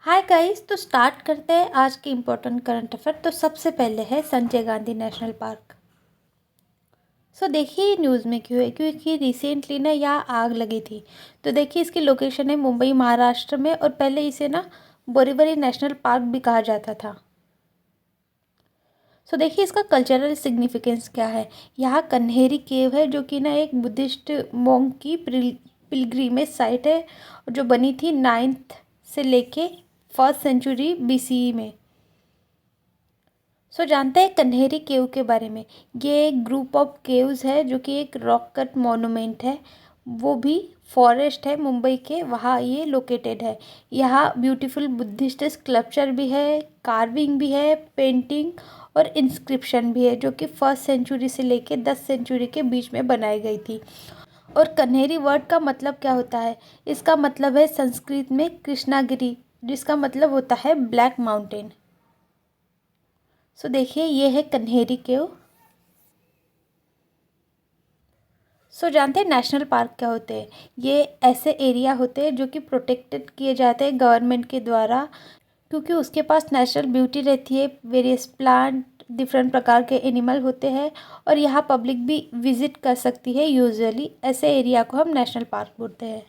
Hi guys, तो start करते हैं आज के इम्पोर्टेंट करंट अफेयर। तो सबसे पहले है संजय गांधी नेशनल पार्क। देखिए ये न्यूज़ में क्यों है, क्योंकि रिसेंटली ना यहाँ आग लगी थी। तो देखिए इसकी लोकेशन है मुंबई महाराष्ट्र में, और पहले इसे ना बोरीवली नेशनल पार्क भी कहा जाता था। देखिए इसका कल्चरल सिग्निफिकेंस क्या है। यहाँ कन्हेरी केव है, जो कि ना एक बुद्धिस्ट मोंक की पिलग्रिमेज साइट है, जो बनी थी 9th से लेके 1st सेंचुरी BCE में। जानते हैं कन्हेरी केव के बारे में। ये एक ग्रुप ऑफ केव्स है, जो कि एक रॉक कट मोनूमेंट है, वो भी फॉरेस्ट है मुंबई के, वहाँ ये लोकेटेड है। यहाँ ब्यूटीफुल बुद्धिस्ट स्कल्पचर भी है, कार्विंग भी है, पेंटिंग और इंस्क्रिप्शन भी है, जो कि 1st सेंचुरी से लेके 10th सेंचुरी के बीच में बनाई गई थी। और कन्हेरी वर्ड का मतलब क्या होता है? इसका मतलब है संस्कृत में कृष्णागिरी, जिसका मतलब होता है ब्लैक माउंटेन। देखिए ये है कन्हेरी केव। जानते हैं नेशनल पार्क क्या होते हैं? ये ऐसे एरिया होते हैं जो कि प्रोटेक्टेड किए जाते हैं गवर्नमेंट के द्वारा, क्योंकि उसके पास नेचुरल ब्यूटी रहती है, वेरियस प्लांट, डिफरेंट प्रकार के एनिमल होते हैं, और यहाँ पब्लिक भी विजिट कर सकती है। यूजुअली ऐसे एरिया को हम नेशनल पार्क बोलते हैं।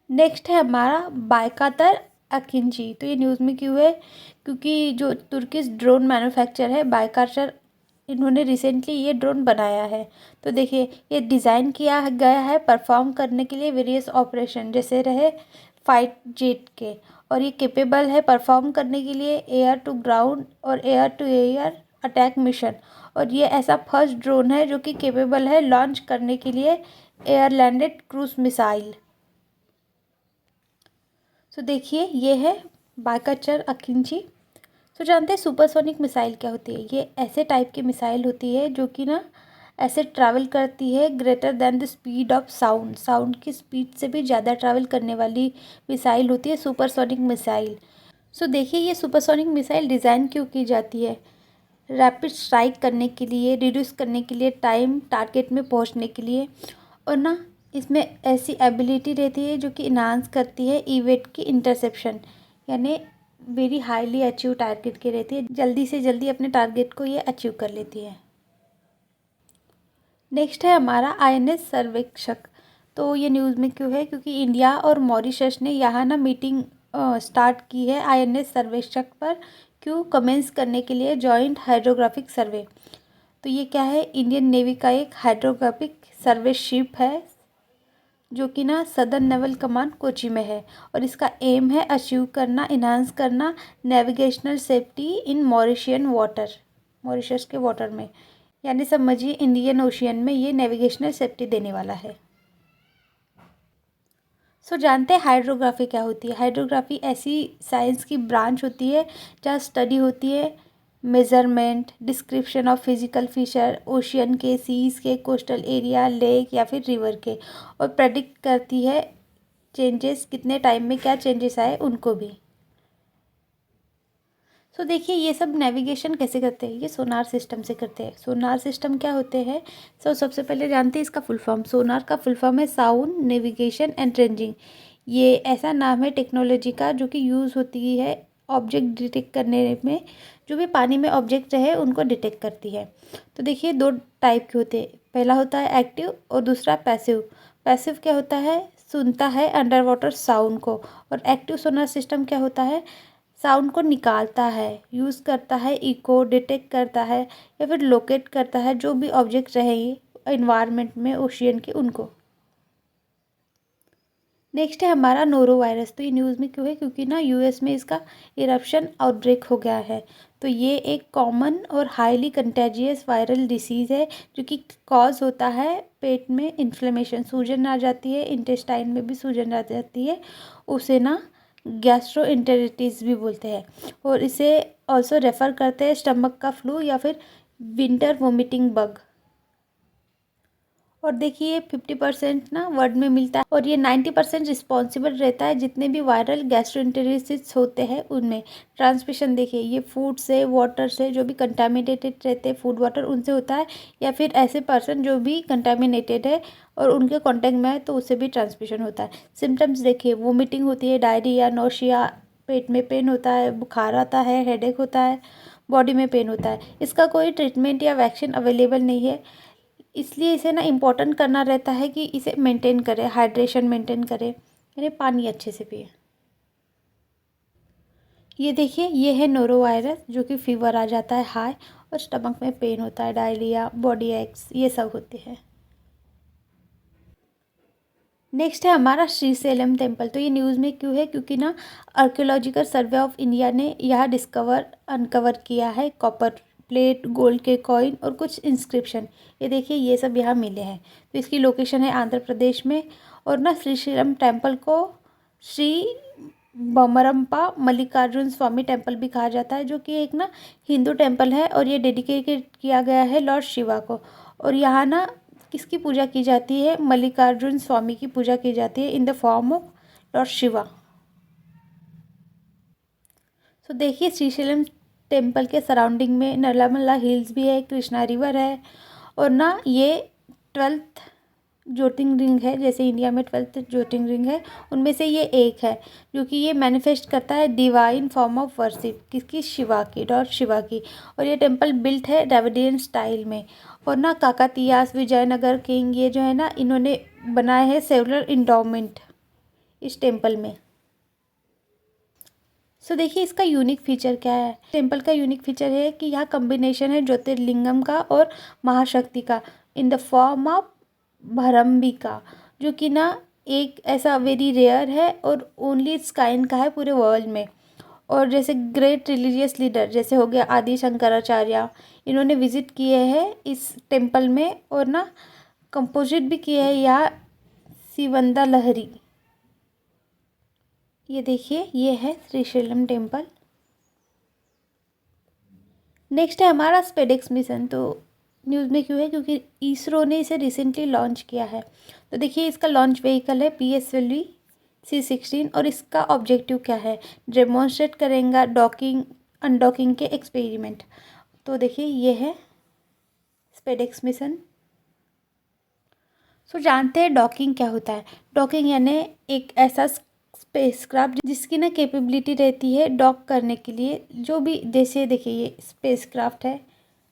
नेक्स्ट है हमारा बायकातर अकिंची। तो ये न्यूज़ में क्यों है? क्योंकि जो तुर्किश ड्रोन मैन्युफैक्चर है बायकातर, इन्होंने रिसेंटली ये ड्रोन बनाया है। तो देखिए ये डिज़ाइन किया गया है परफॉर्म करने के लिए वेरियस ऑपरेशन, जैसे रहे फाइट जेट के, और ये कैपेबल है परफॉर्म करने के लिए एयर टू ग्राउंड और air to air attack mission. और ये ऐसा फर्स्ट ड्रोन है जो कि कैपेबल है लॉन्च करने के लिए एयर लैंडेड क्रूज मिसाइल। देखिए ये है बायकातर अकिंची। जानते हैं सुपरसोनिक मिसाइल क्या होती है? ये ऐसे टाइप की मिसाइल होती है जो कि ना ऐसे ट्रैवल करती है greater than the speed of sound, sound की स्पीड से भी ज़्यादा ट्रैवल करने वाली मिसाइल होती है सुपरसोनिक मिसाइल। देखिए ये सुपरसोनिक मिसाइल डिज़ाइन क्यों की जाती है? रैपिड स्ट्राइक करने के लिए, रिड्यूस करने के लिए टाइम, टारगेट में पहुंचने के लिए, और ना इसमें ऐसी एबिलिटी रहती है जो कि इन्हांस करती है इवेंट की इंटरसेप्शन, यानी वेरी हाईली अचीव टारगेट की रहती है, जल्दी से जल्दी अपने टारगेट को ये अचीव कर लेती है। नेक्स्ट है हमारा INS सर्वेक्षक। तो ये न्यूज़ में क्यों है? क्योंकि इंडिया और मॉरिशस ने यहाँ ना मीटिंग स्टार्ट की है INS सर्वेक्षक पर, क्यों कमेंस करने के लिए जॉइंट हाइड्रोग्राफिक सर्वे। तो ये क्या है? इंडियन नेवी का एक हाइड्रोग्राफिक सर्वे शिप है, जो कि ना सदर्न नेवल कमांड कोची में है, और इसका एम है अचीव करना, इन्हांस करना navigational safety in Mauritian water, Mauritius के वाटर में, यानी समझिए इंडियन ओशियन में ये नेविगेशनल सेफ्टी देने वाला है। जानते हैं हाइड्रोग्राफी क्या होती है? हाइड्रोग्राफी ऐसी साइंस की ब्रांच होती है जहाँ स्टडी होती है measurement, description of physical feature ocean के, सीज के, कोस्टल एरिया, लेक या फिर रिवर के, और प्रेडिक्ट करती है चेंजेस, कितने टाइम में क्या चेंजेस आए उनको भी। देखिए ये सब नेविगेशन कैसे करते हैं? ये सोनार सिस्टम से करते हैं। सोनार सिस्टम क्या होते हैं? सबसे पहले जानते हैं इसका फुल फॉर्म। सोनार का फुल फॉर्म है साउंड नेविगेशन एंड रेंजिंग। ये ऐसा नाम है टेक्नोलॉजी का जो कि यूज़ होती है ऑब्जेक्ट डिटेक्ट करने में, जो भी पानी में ऑब्जेक्ट रहे उनको डिटेक्ट करती है। देखिए दो टाइप के होते हैं, पहला होता है एक्टिव और दूसरा पैसिव। पैसिव क्या होता है? सुनता है अंडर वाटर साउंड को, और एक्टिव सोनार सिस्टम क्या होता है? साउंड को निकालता है, यूज़ करता है, इको डिटेक्ट करता है या फिर लोकेट करता है जो भी ऑब्जेक्ट रहे इन्वायरमेंट में ओशियन के उनको। नेक्स्ट है हमारा नोरो वायरस। तो ये न्यूज़ में क्यों है? क्योंकि ना US में इसका इरप्शन आउटब्रेक हो गया है। तो ये एक कॉमन और हाईली कंटेजियस वायरल डिसीज़ है, जो कि कॉज होता है पेट में इन्फ्लेमेशन, सूजन आ जाती है, इंटेस्टाइन में भी सूजन आ जाती है, उसे ना गैस्ट्रोएंटेरिटिस भी बोलते हैं, और इसे ऑल्सो रेफ़र करते हैं स्टमक का फ्लू या फिर विंटर वोमिटिंग बग। और देखिए 50% ना वर्ल्ड में मिलता है और ये 90% रिस्पॉन्सिबल रहता है जितने भी वायरल गैस्ट्रोएंटेरिटिस होते हैं उनमें। ट्रांसमिशन देखिए ये फूड से, वाटर से, जो भी कंटामिनेटेड रहते हैं फूड वाटर उनसे होता है, या फिर ऐसे पर्सन जो भी कंटामिनेटेड है और उनके कॉन्टेक्ट में है तो उससे भी ट्रांसमिशन होता है। सिम्टम्स देखिए वोमिटिंग होती है, डायरिया, नोशिया, पेट में पेन होता है, बुखार आता है, हेडेक होता है, बॉडी में पेन होता है। इसका कोई ट्रीटमेंट या वैक्सीन अवेलेबल नहीं है, इसलिए इसे ना इम्पोर्टेंट करना रहता है कि इसे मेंटेन करें, हाइड्रेशन मेंटेन करें, यानी पानी अच्छे से पिए। ये देखिए ये है नोरो वायरस जो कि फीवर आ जाता है हाई, और स्टमक में पेन होता है, डायरिया, बॉडी एक्स, ये सब होते हैं। नेक्स्ट है हमारा श्रीशैलम टेम्पल। तो ये न्यूज़ में क्यों है, क्योंकि ना आर्कियोलॉजिकल सर्वे ऑफ इंडिया ने यहाँ अनकवर किया है कॉपर प्लेट, गोल्ड के कॉइन और कुछ इंस्क्रिप्शन। ये देखिए ये सब यहाँ मिले हैं। तो इसकी लोकेशन है आंध्र प्रदेश में। और ना श्रीशैलम टेम्पल को श्री बमरम्पा मल्लिकार्जुन स्वामी टेम्पल भी कहा जाता है, जो कि एक ना हिंदू टेम्पल है और ये डेडिकेट किया गया है लॉर्ड शिवा को। और यहाँ ना किसकी पूजा की जाती है, मल्लिकार्जुन स्वामी की पूजा की जाती है in the form of Lord Shiva. तो देखिए श्रीशैलम टेम्पल के सराउंडिंग में नलामला हिल्स भी है, कृष्णा रिवर है, और ना ये 12th ज्योतिर्लिंग है, जैसे इंडिया में 12th ज्योतिर्लिंग है उनमें से ये एक है, जो कि ये मैनिफेस्ट करता है डिवाइन फॉर्म ऑफ वर्शिप किसकी, शिवा की, लॉर्ड शिवा की। और ये टेम्पल बिल्ट है द्रविडियन स्टाइल में। और ना काकतीयास विजयनगर किंग ये जो है ना इन्होंने बनाए हैं सेवरल इंडोमेंट इस टेम्पल में। सो देखिए इसका यूनिक फीचर क्या है। टेम्पल का यूनिक फीचर है कि यहाँ कॉम्बिनेशन है ज्योतिर्लिंगम का और महाशक्ति का इन द फॉर्म ऑफ भरम्बिका, जो कि ना एक ऐसा वेरी रेयर है और ओनली इट्स काइंड का है पूरे वर्ल्ड में। और जैसे ग्रेट रिलीजियस लीडर जैसे हो गया आदि शंकराचार्य, इन्होंने विजिट किए हैं इस टेम्पल में और ना कंपोजिट भी किए हैं यहाँ शिवंदा लहरी। ये देखिए ये है श्रीशैलम टेम्पल। नेक्स्ट है हमारा स्पेडेक्स मिशन। तो न्यूज़ में क्यों है, क्योंकि इसरो ने इसे रिसेंटली लॉन्च किया है। तो देखिए इसका लॉन्च व्हीकल है PSLV-C16 और इसका ऑब्जेक्टिव क्या है, डेमोन्स्ट्रेट करेगा डॉकिंग अनडॉकिंग के एक्सपेरिमेंट। तो देखिए ये है स्पेडेक्स मिशन। सो जानते हैं डॉकिंग क्या होता है। डॉकिंग यानी एक ऐसा स्पेसक्राफ्ट जिसकी ना कैपेबिलिटी रहती है डॉक करने के लिए, जो भी जैसे देखिए ये स्पेसक्राफ्ट है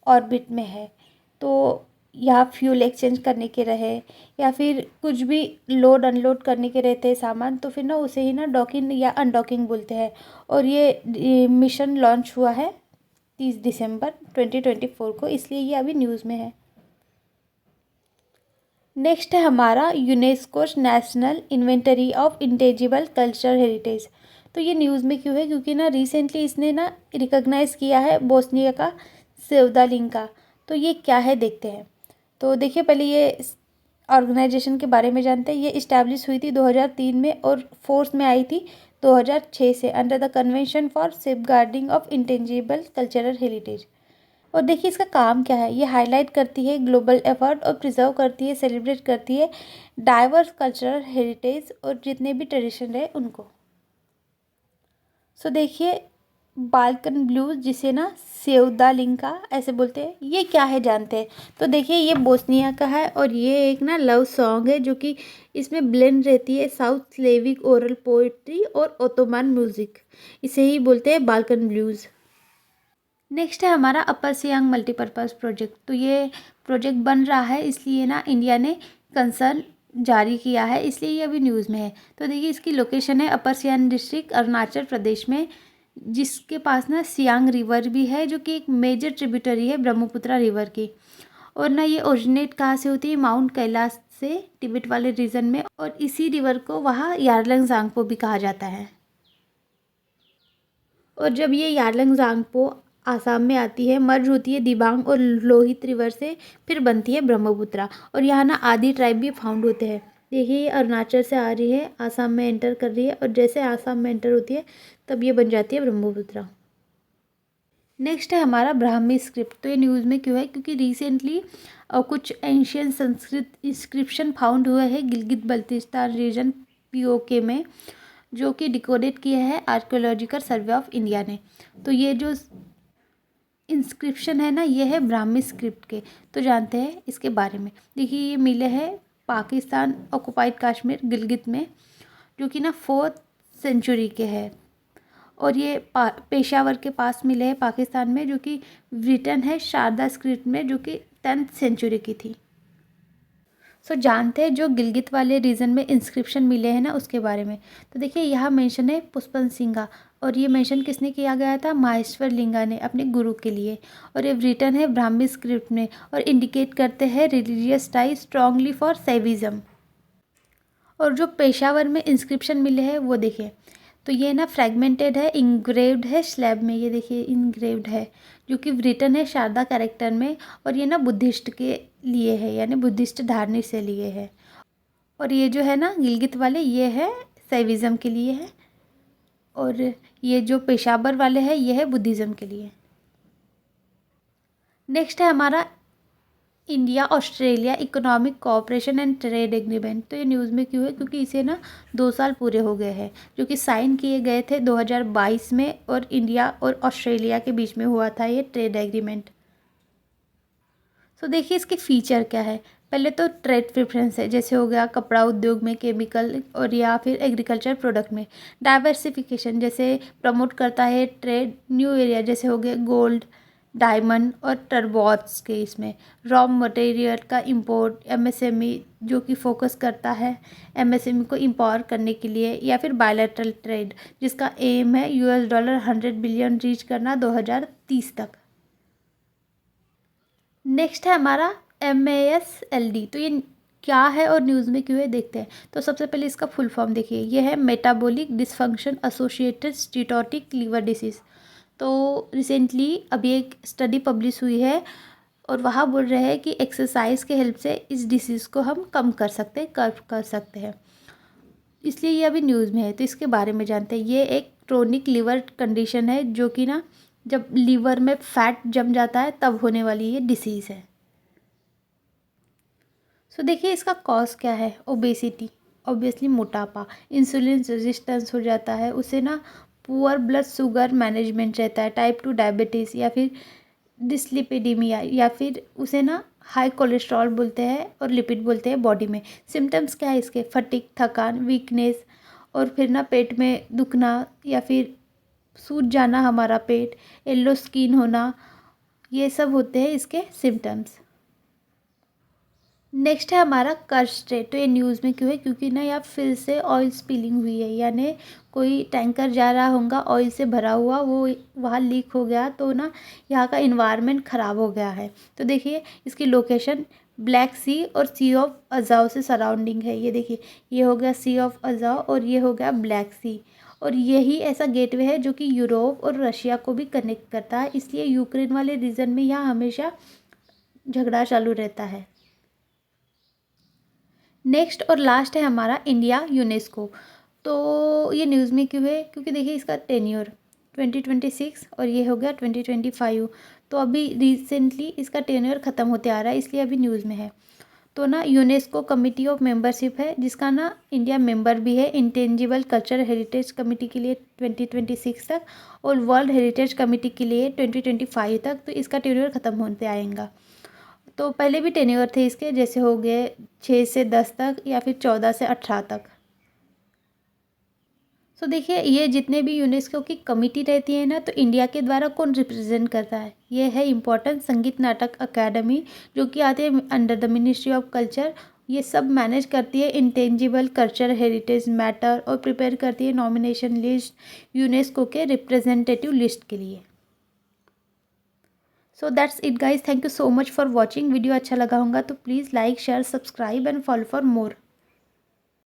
ऑर्बिट में है तो या फ्यूल एक्सचेंज करने के रहे या फिर कुछ भी लोड अनलोड करने के रहते हैं सामान, तो फिर ना उसे ही ना डॉकिंग या अनडॉकिंग बोलते हैं। और ये मिशन लॉन्च हुआ है 30 दिसंबर 2024 को, इसलिए ये अभी न्यूज़ में है। नेक्स्ट है हमारा UNESCO national inventory of intangible cultural heritage. तो ये न्यूज़ में क्यों है, क्योंकि ना रिसेंटली इसने ना रिकॉग्नाइज़ किया है बोस्निया का सेवदालिंका। तो ये क्या है देखते हैं। तो देखिए पहले ये ऑर्गेनाइजेशन के बारे में जानते हैं। ये इस्टेब्लिश हुई थी 2003 में और फोर्स में आई थी 2006 से under the convention for safeguarding of intangible cultural heritage. और देखिए इसका काम क्या है, ये हाईलाइट करती है ग्लोबल एफर्ट और प्रिजर्व करती है, सेलिब्रेट करती है डाइवर्स कल्चरल हेरिटेज और जितने भी ट्रेडिशन है उनको। सो देखिए बाल्कन ब्लूज जिसे ना सेवदालिंका ऐसे बोलते हैं, ये क्या है जानते हैं। तो देखिए ये बोस्निया का है और ये एक ना लव सॉन्ग है जो कि इसमें ब्लेंड रहती है साउथ स्लेविक ओरल पोएट्री और ओटोमन म्यूजिक, इसे ही बोलते हैं बाल्कन ब्लूज। नेक्स्ट है हमारा अपर सियांग मल्टीपर्पज़ प्रोजेक्ट। तो ये प्रोजेक्ट बन रहा है, इसलिए ना इंडिया ने कंसर्न जारी किया है, इसलिए ये अभी न्यूज़ में है। तो देखिए इसकी लोकेशन है अपर सियांग डिस्ट्रिक्ट अरुणाचल प्रदेश में, जिसके पास ना सियांग रिवर भी है जो कि एक मेजर ट्रिब्यूटरी है ब्रह्मपुत्रा रिवर की। और ना ये ओरिजिनेट कहाँ से होती है, माउंट कैलाश से, तिब्बत वाले रीजन में, और इसी रिवर को वहाँ यारलंग जांगपो भी कहा जाता है। और जब ये यारलंग जांगपो आसाम में आती है, मर्ज होती है दिबांग और लोहित रिवर से, फिर बनती है ब्रह्मपुत्रा। और यहाँ ना आदि ट्राइब भी फाउंड होते हैं। देखिए ये अरुणाचल से आ रही है, आसाम में एंटर कर रही है और जैसे आसाम में एंटर होती है तब ये बन जाती है ब्रह्मपुत्रा। नेक्स्ट है हमारा ब्राह्मी स्क्रिप्ट। तो ये न्यूज़ में क्यों है, क्योंकि रिसेंटली कुछ एंशियन संस्कृत इंस्क्रिप्शन फाउंड हुए हैं गिलगित बल्तिस्तान रीजन पीओके में, जो कि डिकोडेड किया है आर्कियोलॉजिकल सर्वे ऑफ इंडिया ने। तो ये जो इंस्क्रिप्शन है ना, ये है ब्राह्मी स्क्रिप्ट के। तो जानते हैं इसके बारे में। देखिए ये मिले हैं पाकिस्तान ऑक्युपाइड कश्मीर गिलगित में, जो कि ना 4th सेंचुरी के हैं। और ये पेशावर के पास मिले हैं पाकिस्तान में, जो कि रिटन है शारदा स्क्रिप्ट में, जो कि 10th सेंचुरी की थी। सो जानते हैं जो गिलगित वाले रीजन में इंस्क्रिप्शन मिले हैं ना, उसके बारे में। तो देखिए यहाँ मेंशन है पुष्पन सिंघा, और ये मेंशन किसने किया गया था, माहेश्वर लिंगा ने अपने गुरु के लिए। और ये रिटन है ब्राह्मी स्क्रिप्ट में, और इंडिकेट करते हैं religious tie strongly for Shaivism. और जो पेशावर में इंस्क्रिप्शन मिले हैं वो देखिए, तो ये ना फ्रेगमेंटेड है, इंग्रेव्ड है स्लैब में, ये देखिए इंग्रेव्ड है, जो कि रिटन है शारदा कैरेक्टर में। और ये ना बुद्धिस्ट के लिए है, यानी बुद्धिस्ट धारणी से लिए है। और ये जो है ना गिलगित वाले, ये है सैविज्म के लिए है। और ये जो पेशावर वाले हैं, ये है बुद्धिज़्म के लिए। नेक्स्ट है हमारा India Australia economic cooperation and trade agreement. तो ये न्यूज़ में क्यों है, क्योंकि इसे ना 2 साल पूरे हो गए हैं, जो कि साइन किए गए थे 2022 में, और इंडिया और ऑस्ट्रेलिया के बीच में हुआ था ये ट्रेड एग्रीमेंट। तो देखिए इसके फीचर क्या है। पहले तो ट्रेड प्रेफरेंस है, जैसे हो गया कपड़ा उद्योग में, केमिकल और या फिर एग्रीकल्चर प्रोडक्ट में। डाइवर्सिफिकेशन जैसे प्रमोट करता है ट्रेड न्यू एरिया, जैसे हो गया गोल्ड, डायमंड और टर्बॉट्स के इसमें। रॉ मटेरियल का इंपोर्ट, एमएसएमई जो कि फोकस करता है एमएसएमई को इम्पावर करने के लिए। या फिर बायलैटरल ट्रेड, जिसका एम है $100 बिलियन रीच करना 2030 तक। नेक्स्ट है हमारा MASLD। तो ये क्या है और न्यूज़ में क्यों है, देखते हैं। तो सबसे पहले इसका फुल फॉर्म देखिए, ये है metabolic dysfunction associated steatotic liver disease. तो रिसेंटली अभी एक स्टडी पब्लिश हुई है, और वहाँ बोल रहे हैं कि एक्सरसाइज के हेल्प से इस डिसीज़ को हम कम कर सकते हैं। इसलिए ये अभी न्यूज़ में है, तो इसके बारे में जानते हैं। ये एक क्रोनिक लीवर कंडीशन है, जो कि ना जब लीवर में फैट जम जाता है तब होने वाली ये डिसीज़ है। सो देखिए इसका कॉज क्या है, ओबेसिटी, ऑब्वियसली मोटापा, इंसुलिन रेजिस्टेंस हो जाता है उसे ना, पुअर ब्लड शुगर मैनेजमेंट रहता है, टाइप 2 डायबिटीज़, या फिर डिस्लिपिडीमिया, या फिर उसे ना हाई कोलेस्ट्रॉल बोलते हैं और लिपिड बोलते हैं बॉडी में। सिम्टम्स क्या है इसके, फटीग, थकान, वीकनेस, और फिर ना पेट में दुखना, या फिर सूज जाना हमारा पेट, येलो स्किन होना, ये सब होते हैं इसके सिम्टम्स। नेक्स्ट है हमारा कर्स्ट स्ट्रेट। तो ये न्यूज़ में क्यों है, क्योंकि ना यहाँ फिर से ऑयल स्पिलिंग हुई है, यानी कोई टैंकर जा रहा होगा ऑयल से भरा हुआ, वो वहाँ लीक हो गया, तो ना यहाँ का इन्वायरमेंट ख़राब हो गया है। तो देखिए इसकी लोकेशन ब्लैक सी और सी ऑफ अजाव से सराउंडिंग है। ये देखिए, ये हो गया सी ऑफ अजाव और ये हो गया ब्लैक सी, और यही ऐसा गेटवे है जो कि यूरोप और रशिया को भी कनेक्ट करता है। इसलिए यूक्रेन वाले रीजन में यहाँ हमेशा झगड़ा चालू रहता है। नेक्स्ट और लास्ट है हमारा इंडिया यूनेस्को। तो ये न्यूज़ में क्यों है, क्योंकि देखिए इसका टेन्योर 2026 और ये हो गया 2025। तो अभी रिसेंटली इसका टेन्योर ख़त्म होते आ रहा है, इसलिए अभी न्यूज़ में है। तो ना यूनेस्को कमिटी ऑफ मेंबरशिप है, जिसका ना इंडिया मेंबर भी है, इंटेंजिबल कल्चर हेरिटेज कमेटी के लिए 2026 तक, और वर्ल्ड हेरिटेज कमेटी के लिए 2025 तक। तो इसका टेन्योर ख़त्म होते आएगा। तो पहले भी टेन्योर थे इसके, जैसे हो गए 6 से 10 तक, या फिर 14 से 18 तक। तो देखिए ये जितने भी यूनेस्को की कमेटी रहती है ना, तो इंडिया के द्वारा कौन रिप्रेजेंट करता है, ये है इम्पोर्टेंट संगीत नाटक अकेडमी, जो कि आते हैं under the ministry of culture. ये सब मैनेज करती है इंटेंजिबल कल्चर हेरिटेज मैटर, और प्रिपेयर करती है नॉमिनेशन लिस्ट यूनेस्को के रिप्रेजेंटेटिव लिस्ट के लिए। So that's it guys, thank you so much for watching. Video अच्छा लगा होगा तो please like share subscribe and follow for more.